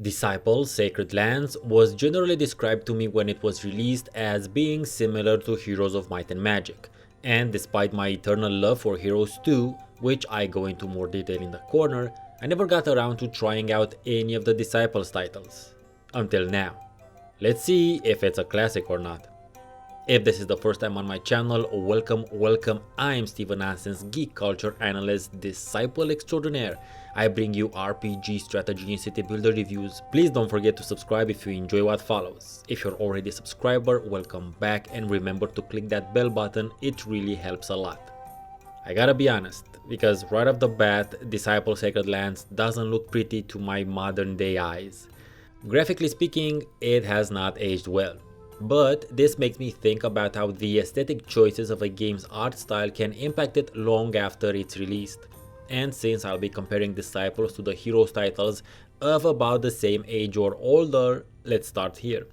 Disciple Sacred Lands was generally described to me when it was released as being similar to Heroes of Might and Magic, and despite my eternal love for Heroes 2, which I go into more detail in the corner, I never got around to trying out any of the Disciples titles. Until now. Let's see if it's a classic or not. If this is the first time on my channel, welcome, I am Steven Hansens, geek culture analyst, disciple extraordinaire. I bring you RPG, strategy and city builder reviews. Please don't forget to subscribe if you enjoy what follows. If you're already a subscriber, welcome back and remember to click that bell button, it really helps a lot. I gotta be honest, because right off the bat, Disciple Sacred Lands doesn't look pretty to my modern day eyes. Graphically speaking, it has not aged well. But this makes me think about how the aesthetic choices of a game's art style can impact it long after it's released. And since I'll be comparing Disciples to the Heroes titles of about the same age or older, let's start here.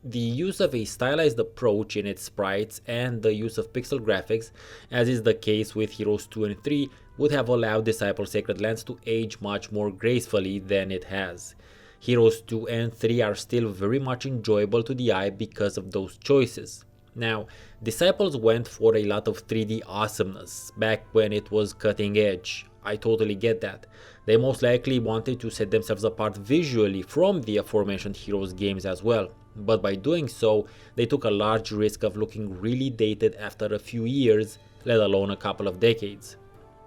The use of a stylized approach in its sprites and the use of pixel graphics, as is the case with Heroes 2 and 3, would have allowed Disciple Sacred Lands to age much more gracefully than it has. Heroes 2 and 3 are still very much enjoyable to the eye because of those choices. Now, Disciples went for a lot of 3D awesomeness back when it was cutting edge. I totally get that. They most likely wanted to set themselves apart visually from the aforementioned Heroes games as well, but by doing so, they took a large risk of looking really dated after a few years, let alone a couple of decades.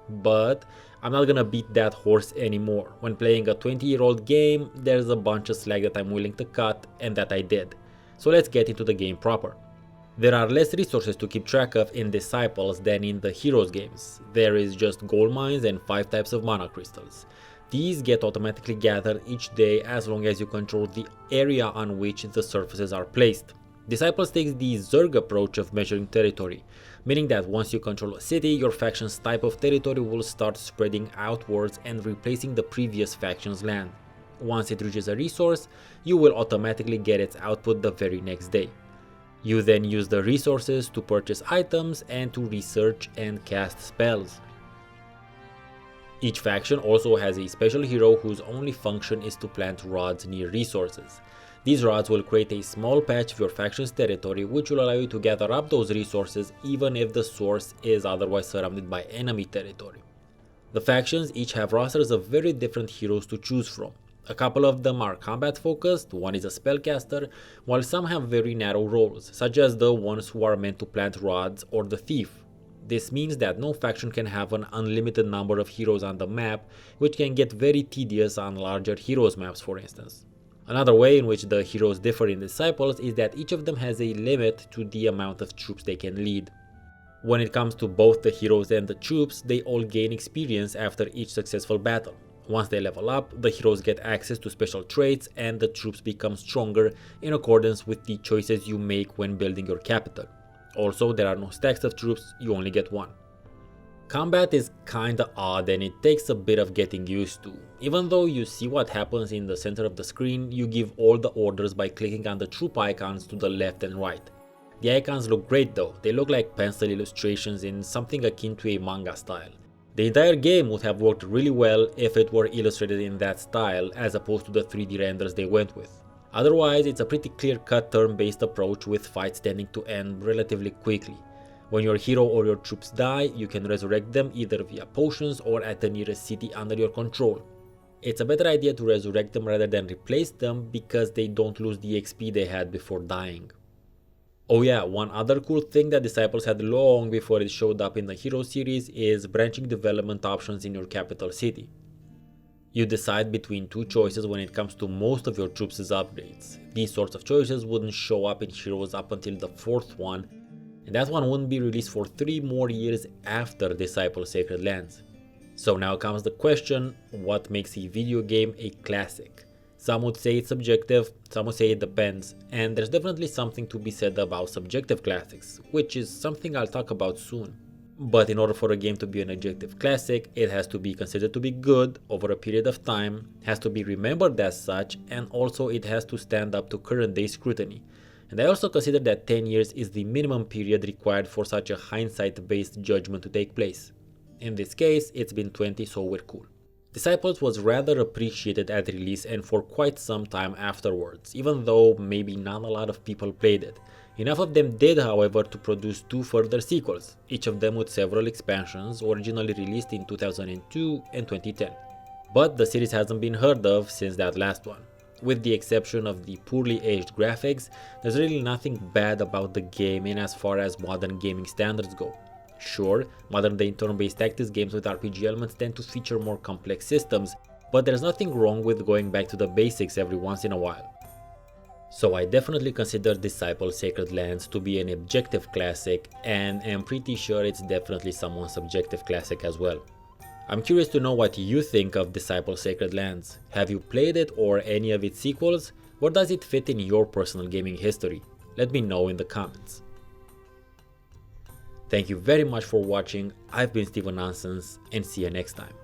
But I'm not gonna beat that horse anymore. When playing a 20-year-old game, there's a bunch of slack that I'm willing to cut, and that I did. So let's get into the game proper. There are less resources to keep track of in Disciples than in the Heroes games. There is just gold mines and 5 types of mana crystals. These get automatically gathered each day as long as you control the area on which the surfaces are placed. Disciples takes the Zerg approach of measuring territory, meaning that once you control a city, your faction's type of territory will start spreading outwards and replacing the previous faction's land. Once it reaches a resource, you will automatically get its output the very next day. You then use the resources to purchase items and to research and cast spells. Each faction also has a special hero whose only function is to plant rods near resources. These rods will create a small patch of your faction's territory, which will allow you to gather up those resources even if the source is otherwise surrounded by enemy territory. The factions each have rosters of very different heroes to choose from. A couple of them are combat focused, one is a spellcaster, while some have very narrow roles, such as the ones who are meant to plant rods or the thief. This means that no faction can have an unlimited number of heroes on the map, which can get very tedious on larger heroes maps, for instance. Another way in which the heroes differ in Disciples is that each of them has a limit to the amount of troops they can lead. When it comes to both the heroes and the troops, they all gain experience after each successful battle. Once they level up, the heroes get access to special traits and the troops become stronger in accordance with the choices you make when building your capital. Also, there are no stacks of troops, you only get one. Combat is kinda odd and it takes a bit of getting used to. Even though you see what happens in the center of the screen, you give all the orders by clicking on the troop icons to the left and right. The icons look great though, they look like pencil illustrations in something akin to a manga style. The entire game would have worked really well if it were illustrated in that style as opposed to the 3D renders they went with. Otherwise, it's a pretty clear-cut turn-based approach with fights tending to end relatively quickly. When your hero or your troops die, you can resurrect them either via potions or at the nearest city under your control. It's a better idea to resurrect them rather than replace them because they don't lose the XP they had before dying. Oh yeah, one other cool thing that Disciples had long before it showed up in the Hero series is branching development options in your capital city. You decide between 2 choices when it comes to most of your troops' upgrades. These sorts of choices wouldn't show up in Heroes up until the 4th one, and that one wouldn't be released for 3 more years after Disciple Sacred Lands. So now comes the question, what makes a video game a classic? Some would say it's subjective, some would say it depends, and there's definitely something to be said about subjective classics, which is something I'll talk about soon. But in order for a game to be an objective classic, it has to be considered to be good over a period of time, has to be remembered as such, and also it has to stand up to current day scrutiny. And I also consider that 10 years is the minimum period required for such a hindsight-based judgment to take place. In this case, it's been 20, so we're cool. Disciples was rather appreciated at release and for quite some time afterwards, even though maybe not a lot of people played it. Enough of them did, however, to produce 2 further sequels, each of them with several expansions, originally released in 2002 and 2010. But the series hasn't been heard of since that last one. With the exception of the poorly aged graphics, there's really nothing bad about the game in as far as modern gaming standards go. Sure, modern day turn-based tactics games with RPG elements tend to feature more complex systems, but there's nothing wrong with going back to the basics every once in a while. So I definitely consider Disciple Sacred Lands to be an objective classic, and am pretty sure it's definitely someone's subjective classic as well. I'm curious to know what you think of Disciple Sacred Lands. Have you played it or any of its sequels? Where does it fit in your personal gaming history? Let me know in the comments. Thank you very much for watching. I've been Steven Nonsense, and see you next time.